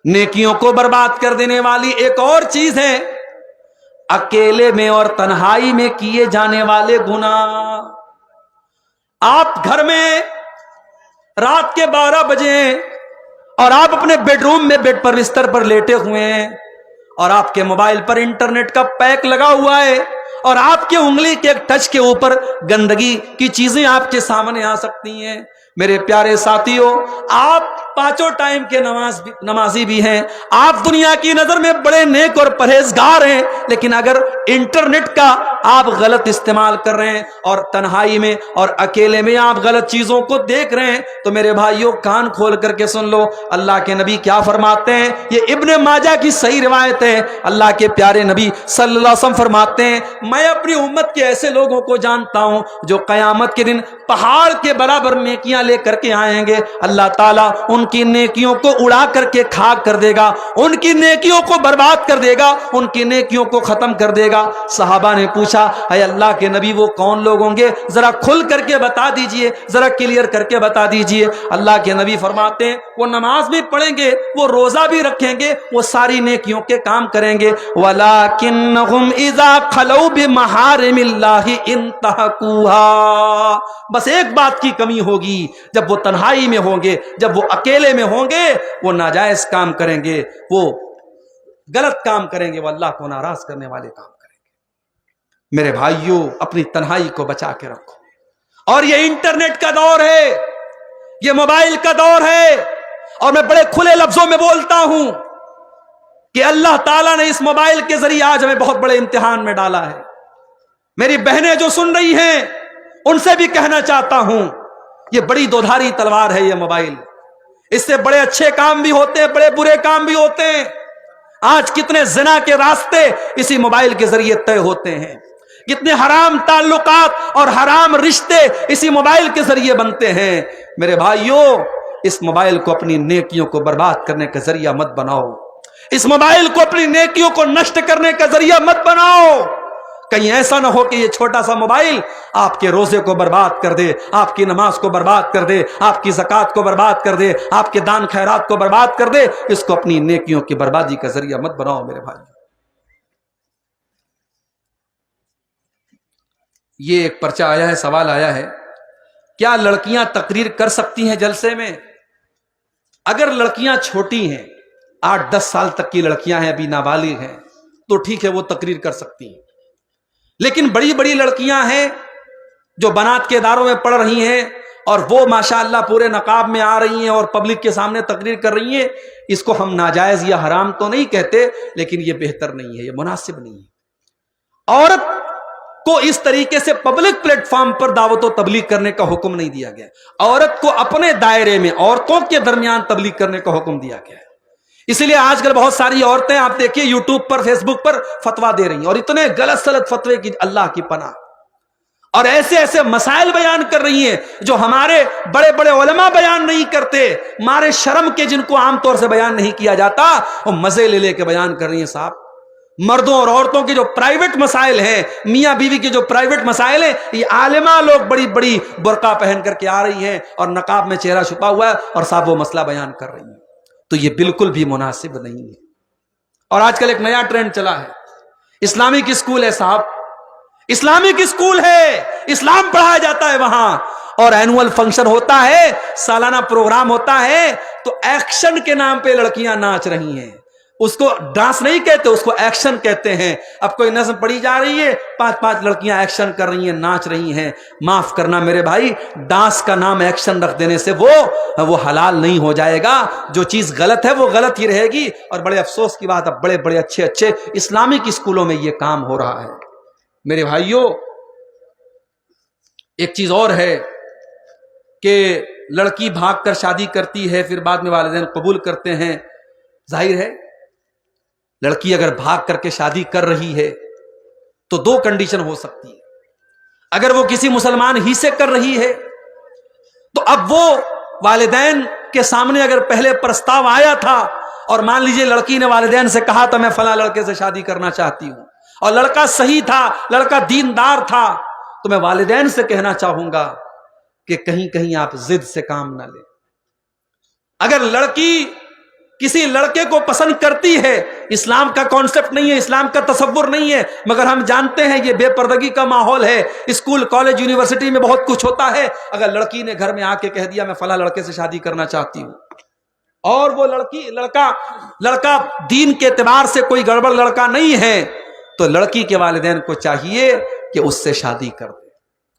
نیکیوں کو برباد کر دینے والی ایک اور چیز ہے اکیلے میں اور تنہائی میں کیے جانے والے گناہ. آپ گھر میں رات کے 12 بجے اور آپ اپنے بیڈ روم میں بیڈ پر بستر پر لیٹے ہوئے ہیں اور آپ کے موبائل پر انٹرنیٹ کا پیک لگا ہوا ہے اور آپ کے انگلی کے ایک ٹچ کے اوپر گندگی کی چیزیں آپ کے سامنے آ سکتی ہیں. میرے پیارے ساتھیوں، آپ پانچوں ٹائم کے نمازی بھی ہیں، آپ دنیا کی نظر میں بڑے نیک اور پرہیزگار ہیں، لیکن اگر انٹرنیٹ کا آپ غلط استعمال کر رہے ہیں اور تنہائی میں اور اکیلے میں آپ غلط چیزوں کو دیکھ رہے ہیں تو میرے بھائیوں کان کھول کر کے سن لو، اللہ کے نبی کیا فرماتے ہیں. یہ ابن ماجہ کی صحیح روایت ہے. اللہ کے پیارے نبی صلی اللہ علیہ وسلم فرماتے ہیں میں اپنی امت کے ایسے لوگوں کو جانتا ہوں جو قیامت کے دن پہاڑ کے برابر نیکیاں لے کر کے آئیں گے. اللہ تعالیٰ ان کی نیکیوں کو اڑا کر کے خاک کر دے گا، ان کی نیکیوں کو برباد کر دے گا، ان کی نیکیوں کو ختم کر دے گا. صحابہ نے پوچھا اے اللہ کے نبی وہ کون لوگ ہوں گے؟ ذرا کھل کر کے بتا دیجئے، ذرا کلیئر کر کے بتا دیجئے. اللہ کے نبی فرماتے ہیں وہ نماز بھی پڑھیں گے، وہ روزہ بھی رکھیں گے، وہ ساری نیکیوں کے کام کریں گے. وَلَكِنَّهُمْ إِذَا خَلَوْا بِمَحَارِمِ اللَّهِ انتهكوها. بس ایک بات کی کمی ہوگی، جب وہ تنہائی میں ہوں گے، جب وہ اکیلے میں ہوں گے، وہ ناجائز کام کریں گے، وہ غلط کام کریں گے، وہ اللہ کو ناراض کرنے والے کام کریں گے. میرے بھائیوں اپنی تنہائی کو بچا کے رکھو. اور یہ انٹرنیٹ کا دور ہے، یہ موبائل کا دور ہے، اور میں بڑے کھلے لفظوں میں بولتا ہوں کہ اللہ تعالیٰ نے اس موبائل کے ذریعے آج ہمیں بہت بڑے امتحان میں ڈالا ہے. میری بہنیں جو سن رہی ہیں ان سے بھی کہنا چاہتا ہوں یہ بڑی دودھاری تلوار ہے یہ موبائل. اس سے بڑے اچھے کام بھی ہوتے ہیں، بڑے برے کام بھی ہوتے ہیں. آج کتنے زنا کے راستے اسی موبائل کے ذریعے طے ہوتے ہیں، کتنے حرام تعلقات اور حرام رشتے اسی موبائل کے ذریعے بنتے ہیں. میرے بھائیوں اس موبائل کو اپنی نیکیوں کو برباد کرنے کا ذریعہ مت بناؤ، اس موبائل کو اپنی نیکیوں کو نشٹ کرنے کا ذریعہ مت بناؤ. کہیں ایسا نہ ہو کہ یہ چھوٹا سا موبائل آپ کے روزے کو برباد کر دے، آپ کی نماز کو برباد کر دے، آپ کی زکوٰۃ کو برباد کر دے، آپ کے دان خیرات کو برباد کر دے. اس کو اپنی نیکیوں کی بربادی کا ذریعہ مت بناؤ میرے بھائی. یہ ایک پرچہ آیا ہے، سوال آیا ہے کیا لڑکیاں تقریر کر سکتی ہیں جلسے میں؟ اگر لڑکیاں چھوٹی ہیں، 8-10 سال تک کی لڑکیاں ہیں، ابھی نابالغ ہیں، تو ٹھیک ہے وہ تقریر کر سکتی ہیں. لیکن بڑی بڑی لڑکیاں ہیں جو بنات کے اداروں میں پڑھ رہی ہیں اور وہ ماشاءاللہ پورے نقاب میں آ رہی ہیں اور پبلک کے سامنے تقریر کر رہی ہیں، اس کو ہم ناجائز یا حرام تو نہیں کہتے، لیکن یہ بہتر نہیں ہے، یہ مناسب نہیں ہے. عورت کو اس طریقے سے پبلک پلیٹ فارم پر دعوت و تبلیغ کرنے کا حکم نہیں دیا گیا. عورت کو اپنے دائرے میں عورتوں کے درمیان تبلیغ کرنے کا حکم دیا گیا ہے. اسی لیے آج کل بہت ساری عورتیں آپ دیکھیے یوٹیوب پر، فیس بک پر فتوا دے رہی ہیں، اور اتنے غلط سلط فتوے کی اللہ کی پناہ، اور ایسے ایسے مسائل بیان کر رہی ہیں جو ہمارے بڑے بڑے علماء بیان نہیں کرتے، مارے شرم کے جن کو عام طور سے بیان نہیں کیا جاتا، وہ مزے لے لے کے بیان کر رہی ہیں. صاحب مردوں اور عورتوں کے جو پرائیویٹ مسائل ہیں، میاں بیوی کے جو پرائیویٹ مسائل ہیں، یہ عالمہ لوگ بڑی بڑی برقع پہن کر کے آ رہی ہیں اور نقاب میں چہرہ چھپا ہوا ہے اور صاحب وہ مسئلہ بیان کر رہی ہیں. تو یہ بالکل بھی مناسب نہیں ہے. اور آج کل ایک نیا ٹرینڈ چلا ہے، اسلامک اسکول ہے. صاحب اسلامک اسکول ہے، اسلام پڑھایا جاتا ہے وہاں، اور اینول فنکشن ہوتا ہے، سالانہ پروگرام ہوتا ہے، تو ایکشن کے نام پہ لڑکیاں ناچ رہی ہیں. اس کو ڈانس نہیں کہتے، اس کو ایکشن کہتے ہیں. اب کوئی نظم پڑھی جا رہی ہے، 5 لڑکیاں ایکشن کر رہی ہیں، ناچ رہی ہیں. معاف کرنا میرے بھائی، ڈانس کا نام ایکشن رکھ دینے سے وہ حلال نہیں ہو جائے گا. جو چیز غلط ہے وہ غلط ہی رہے گی. اور بڑے افسوس کی بات، اب بڑے بڑے اچھے اچھے اسلامک اسکولوں میں یہ کام ہو رہا ہے. میرے بھائیوں ایک چیز اور ہے کہ لڑکی بھاگ کر شادی کرتی ہے، پھر بعد میں والدین قبول کرتے ہیں. ظاہر ہے لڑکی اگر بھاگ کر کے شادی کر رہی ہے تو 2 کنڈیشن ہو سکتی ہے. اگر وہ کسی مسلمان ہی سے کر رہی ہے تو اب وہ والدین کے سامنے اگر پہلے پرستاو آیا تھا اور مان لیجئے لڑکی نے والدین سے کہا تھا میں فلاں لڑکے سے شادی کرنا چاہتی ہوں، اور لڑکا صحیح تھا، لڑکا دیندار تھا، تو میں والدین سے کہنا چاہوں گا کہ کہیں کہیں آپ ضد سے کام نہ لیں. اگر لڑکی کسی لڑکے کو پسند کرتی ہے، اسلام کا کانسیپٹ نہیں ہے، اسلام کا تصور نہیں ہے، مگر ہم جانتے ہیں یہ بے پردگی کا ماحول ہے، اسکول کالج یونیورسٹی میں بہت کچھ ہوتا ہے۔ اگر لڑکی نے گھر میں آ کے کہہ دیا میں فلاں لڑکے سے شادی کرنا چاہتی ہوں، اور وہ لڑکا دین کے اعتبار سے کوئی گڑبڑ لڑکا نہیں ہے، تو لڑکی کے والدین کو چاہیے کہ اس سے شادی کر دے۔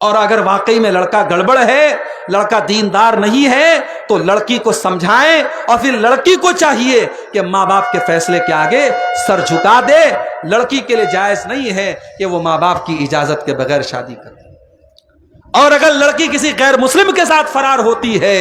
اور اگر واقعی میں لڑکا گڑبڑ ہے، لڑکا دیندار نہیں ہے، تو لڑکی کو سمجھائیں، اور پھر لڑکی کو چاہیے کہ ماں باپ کے فیصلے کے آگے سر جھکا دے۔ لڑکی کے لیے جائز نہیں ہے کہ وہ ماں باپ کی اجازت کے بغیر شادی کرے۔ اور اگر لڑکی کسی غیر مسلم کے ساتھ فرار ہوتی ہے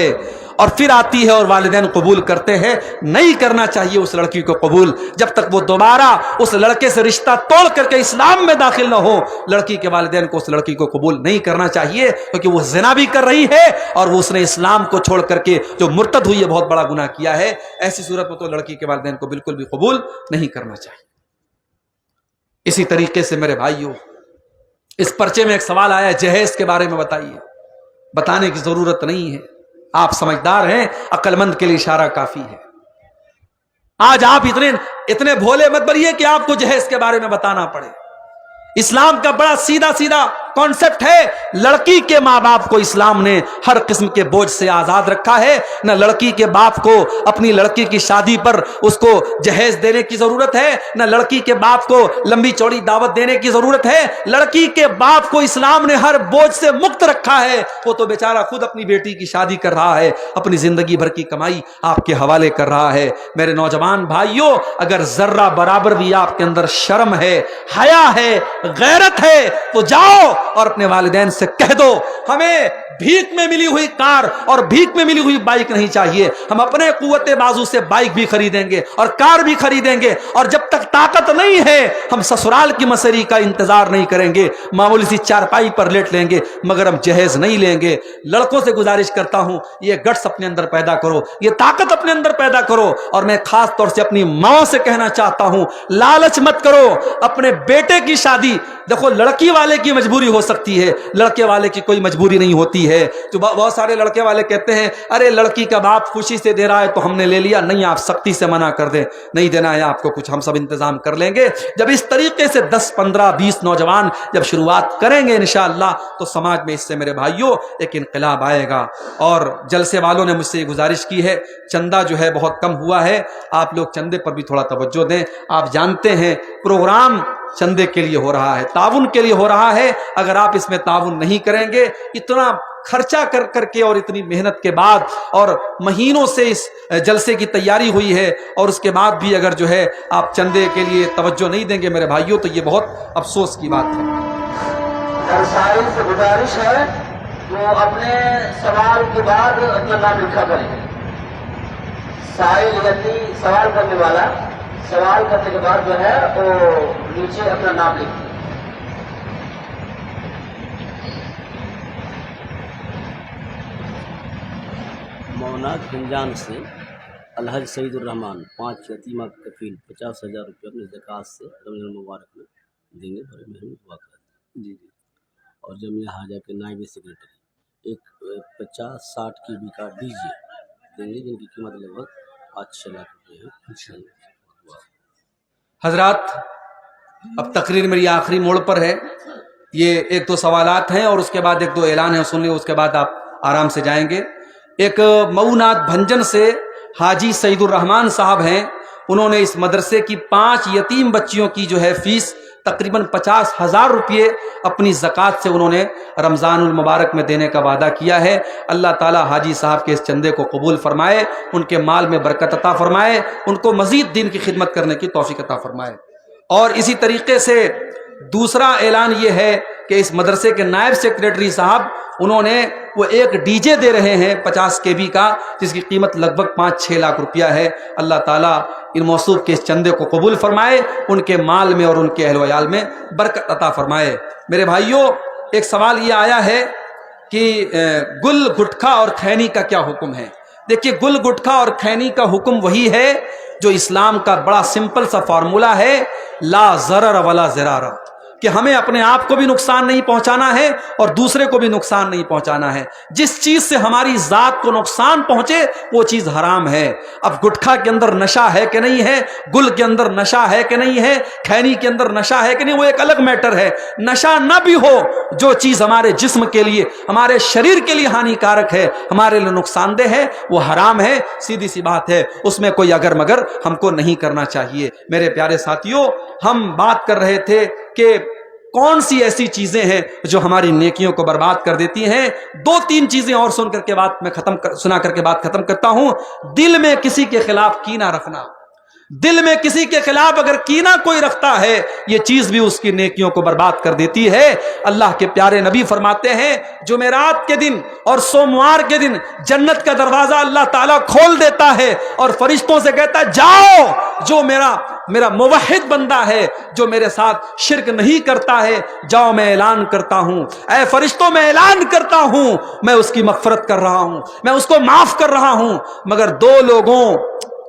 اور پھر آتی ہے اور والدین قبول کرتے ہیں، نہیں کرنا چاہیے اس لڑکی کو قبول جب تک وہ دوبارہ اس لڑکے سے رشتہ توڑ کر کے اسلام میں داخل نہ ہو۔ لڑکی کے والدین کو اس لڑکی کو قبول نہیں کرنا چاہیے، کیونکہ وہ زنا بھی کر رہی ہے اور وہ اس نے اسلام کو چھوڑ کر کے جو مرتد ہوئی ہے بہت بڑا گناہ کیا ہے۔ ایسی صورت میں تو لڑکی کے والدین کو بالکل بھی قبول نہیں کرنا چاہیے۔ اسی طریقے سے میرے بھائیوں، اس پرچے میں ایک سوال آیا ہے، جہیز کے بارے میں بتائیے۔ بتانے کی ضرورت نہیں ہے، آپ سمجھدار ہیں، عقل مند کے لیے اشارہ کافی ہے۔ آج آپ اتنے بھولے مت بنیے کہ آپ کو جہیز کے بارے میں بتانا پڑے۔ اسلام کا بڑا سیدھا کانسیپٹ ہے۔ لڑکی کے ماں باپ کو اسلام نے ہر قسم کے بوجھ سے آزاد رکھا ہے۔ نہ لڑکی کے باپ کو اپنی لڑکی کی شادی پر اس کو جہیز دینے کی ضرورت ہے، نہ لڑکی کے باپ کو لمبی چوڑی دعوت دینے کی ضرورت ہے۔ لڑکی کے باپ کو اسلام نے ہر بوجھ سے مکت رکھا ہے۔ وہ تو بیچارہ خود اپنی بیٹی کی شادی کر رہا ہے، اپنی زندگی بھر کی کمائی آپ کے حوالے کر رہا ہے۔ میرے نوجوان بھائیوں، اگر ذرہ برابر بھی آپ کے اندر شرم ہے، حیا ہے، غیرت ہے، تو جاؤ اور اپنے والدین سے کہہ دو ہمیں بھیک میں ملی ہوئی کار اور بھیک میں ملی ہوئی بائک نہیں چاہیے، ہم اپنے قوت بازو سے بائک بھی خریدیں گے اور کار بھی خریدیں گے، اور جب تک طاقت نہیں ہے ہم سسرال کی مسری کا انتظار نہیں کریں گے، معمولی سی چارپائی پر لیٹ لیں گے، مگر ہم جہیز نہیں لیں گے۔ لڑکوں سے گزارش کرتا ہوں، یہ گٹس اپنے اندر پیدا کرو، یہ طاقت اپنے اندر پیدا کرو۔ اور میں خاص طور سے اپنی ماں سے کہنا چاہتا ہوں، لالچ مت کرو اپنے بیٹے کی شادی۔ دیکھو، لڑکی والے کی مجبوری ہو سکتی ہے، لڑکے والے کی کوئی مجبوری نہیں ہوتی ہے۔ جو بہت سارے لڑکے والے کہتے ہیں ارے لڑکی کا باپ خوشی سے دے رہا ہے تو ہم نے لے لیا۔ نہیں، آپ سختی سے منع کر دیں، نہیں دینا ہے آپ کو کچھ، ہم سب انتظام کر لیں گے۔ جب اس طریقے سے 10 15 20 نوجوان جب شروعات کریں گے انشاءاللہ، تو سماج میں اس سے میرے بھائیوں ایک انقلاب آئے گا۔ اور جلسے والوں نے مجھ سے یہ گزارش کی ہے، چندہ جو ہے بہت کم ہوا ہے، آپ لوگ چندے پر بھی تھوڑا توجہ دیں۔ آپ جانتے ہیں پروگرام چندے کے لیے ہو رہا ہے، تعاون کے لیے ہو رہا ہے۔ اگر آپ اس میں تعاون نہیں کریں گے، اتنا خرچہ کر کے اور اتنی محنت کے بعد اور مہینوں سے اس جلسے کی تیاری ہوئی ہے، اور اس کے بعد بھی اگر جو ہے آپ چندے کے لیے توجہ نہیں دیں گے میرے بھائیوں، تو یہ بہت افسوس کی بات ہے۔ سائل سے گزارش ہے جو اپنے سوال کے بعد اپنا نام لکھا کریں۔ سائل یعنی سوال کرنے والا، سوال کرنے کے بعد جو ہے وہ نیچے اپنا نام لکھیں۔ موناک گنجان سے الحج سعید الرحمان 5 یتیمہ کفیل 50,000 روپے اپنے زکوٰۃ سے رمضان المبارک میں دیں گے، بڑے مہربانی دعا کریں جی۔ اور جمعیہ حاجہ کے نائب سیکرٹری ایک 50-60 کی بی کارڈ ڈی جے دیں گے، جن کی قیمت لگ بھگ 5-6 لاکھ روپے ہے۔ حضرات، اب تقریر میری آخری موڑ پر ہے، یہ 1-2 سوالات ہیں اور اس کے بعد 1-2 اعلان ہیں، سن لیں، اس کے بعد آپ آرام سے جائیں گے۔ ایک مئونات بھنجن سے حاجی سعید الرحمان صاحب ہیں، انہوں نے اس مدرسے کی 5 یتیم بچیوں کی جو ہے فیس تقریباً 50,000 روپے اپنی زکوٰۃ سے انہوں نے رمضان المبارک میں دینے کا وعدہ کیا ہے۔ اللہ تعالی حاجی صاحب کے اس چندے کو قبول فرمائے، ان کے مال میں برکت عطا فرمائے، ان کو مزید دین کی خدمت کرنے کی توفیق عطا فرمائے۔ اور اسی طریقے سے دوسرا اعلان یہ ہے کہ اس مدرسے کے نائب سیکریٹری صاحب، انہوں نے وہ ایک ڈی جے دے رہے ہیں 50 KB کا، جس کی قیمت لگ بھگ 5-6 لاکھ روپیہ ہے۔ اللہ تعالیٰ ان موصوف کے اس چندے کو قبول فرمائے، ان کے مال میں اور ان کے اہل و عیال میں برکت عطا فرمائے۔ میرے بھائیوں، ایک سوال یہ آیا ہے کہ گل گٹکھا اور کھینی کا کیا حکم ہے؟ دیکھیے، گل گٹکھا اور کھینی کا حکم وہی ہے جو اسلام کا بڑا سمپل سا فارمولہ ہے، لا ضرر ولا ضرار۔ کہ ہمیں اپنے آپ کو بھی نقصان نہیں پہنچانا ہے اور دوسرے کو بھی نقصان نہیں پہنچانا ہے. جس چیز سے ہماری ذات کو نقصان پہنچے وہ چیز حرام ہے. اب گٹکھا کے اندر نشہ ہے کہ نہیں ہے, گل کے اندر نشہ ہے کہ نہیں ہے, کھینی کے اندر نشہ ہے کہ نہیں, وہ ایک الگ میٹر ہے. نشہ نہ بھی ہو, جو چیز ہمارے جسم کے لیے, ہمارے شریر کے لیے ہانی کارک ہے, ہمارے لیے نقصان دہ ہے, وہ حرام ہے. سیدھی سی بات ہے, اس میں کوئی اگر مگر ہم کو نہیں کرنا چاہیے. میرے پیارے ساتھیوں, ہم بات کر رہے تھے کہ کون سی ایسی چیزیں ہیں جو ہماری نیکیوں کو برباد کر دیتی ہیں. 2-3 چیزیں اور سنا کر کے بات ختم کرتا ہوں. دل میں کسی کے خلاف کینہ رکھنا. دل میں کسی کے خلاف اگر کینہ کوئی رکھتا ہے, یہ چیز بھی اس کی نیکیوں کو برباد کر دیتی ہے. اللہ کے پیارے نبی فرماتے ہیں, جمعرات کے دن اور سوموار کے دن جنت کا دروازہ اللہ تعالیٰ کھول دیتا ہے اور فرشتوں سے کہتا ہے, جاؤ, جو میرا موحد بندہ ہے, جو میرے ساتھ شرک نہیں کرتا ہے, جاؤ, میں اعلان کرتا ہوں, اے فرشتوں, میں اعلان کرتا ہوں, میں اس کی مغفرت کر رہا ہوں, میں اس کو معاف کر رہا ہوں, مگر 2 لوگوں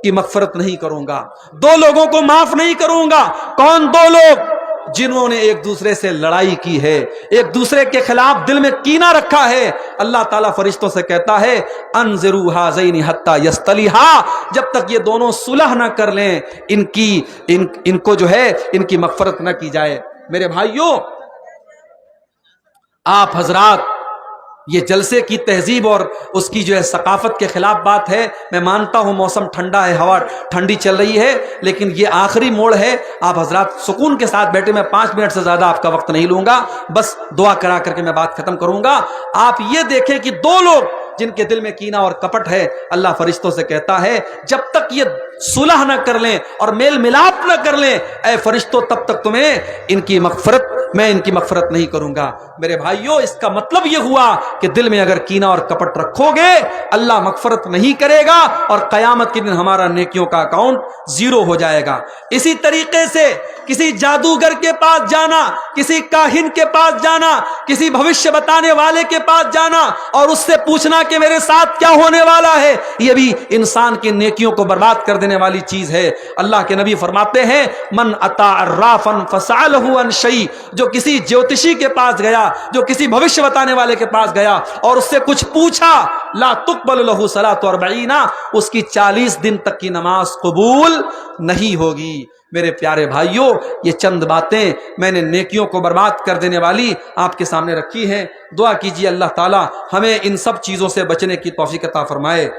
کی مغفرت نہیں کروں گا, 2 لوگوں کو معاف نہیں کروں گا. کون 2 لوگ؟ جنہوں نے ایک دوسرے سے لڑائی کی ہے, ایک دوسرے کے خلاف دل میں کینہ رکھا ہے. اللہ تعالیٰ فرشتوں سے کہتا ہے, انظروا ھذین حتی یصطلحا, جب تک یہ دونوں صلح نہ کر لیں, ان کو جو ہے ان کی مغفرت نہ کی جائے. میرے بھائیوں, آپ حضرات, یہ جلسے کی تہذیب اور اس کی جو ہے ثقافت کے خلاف بات ہے. میں مانتا ہوں موسم ٹھنڈا ہے, ہوا ٹھنڈی چل رہی ہے, لیکن یہ آخری موڑ ہے. آپ حضرات سکون کے ساتھ بیٹھے, میں 5 منٹ سے زیادہ آپ کا وقت نہیں لوں گا, بس دعا کرا کر کے میں بات ختم کروں گا. آپ یہ دیکھیں کہ 2 لوگ جن کے دل میں کینہ اور کپٹ ہے, اللہ فرشتوں سے کہتا ہے, جب تک یہ صلح نہ کر لیں اور میل ملاپ نہ کر لیں, اے فرشتوں, تب تک تمہیں ان کی مغفرت نہیں کروں گا. میرے بھائیوں, اس کا مطلب یہ ہوا کہ دل میں اگر کینہ اور کپٹ رکھو گے, اللہ مغفرت نہیں کرے گا اور قیامت کے دن ہمارا نیکیوں کا اکاؤنٹ 0 ہو جائے گا. اسی طریقے سے کسی جادوگر کے پاس جانا, کسی کاہن کے پاس جانا, کسی بھوشیہ بتانے والے کے پاس جانا اور اس سے پوچھنا کہ میرے ساتھ کیا ہونے والا ہے, یہ بھی انسان کی نیکیوں کو برباد کر دینے والی چیز ہے. اللہ کے نبی فرماتے ہیں, من اتا عرافا فسألہ عن شیء, جو کسی جوتشی کے پاس گیا, جو کسی بھوشیہ بتانے والے کے پاس گیا اور اس سے کچھ پوچھا, لا تقبل لہ صلاۃ 40, اس کی 40 دن تک کی نماز قبول نہیں ہوگی. میرے پیارے بھائیوں, یہ چند باتیں میں نے نیکیوں کو برباد کر دینے والی آپ کے سامنے رکھی ہیں. دعا کیجیے اللہ تعالی ہمیں ان سب چیزوں سے بچنے کی توفیق عطا فرمائے.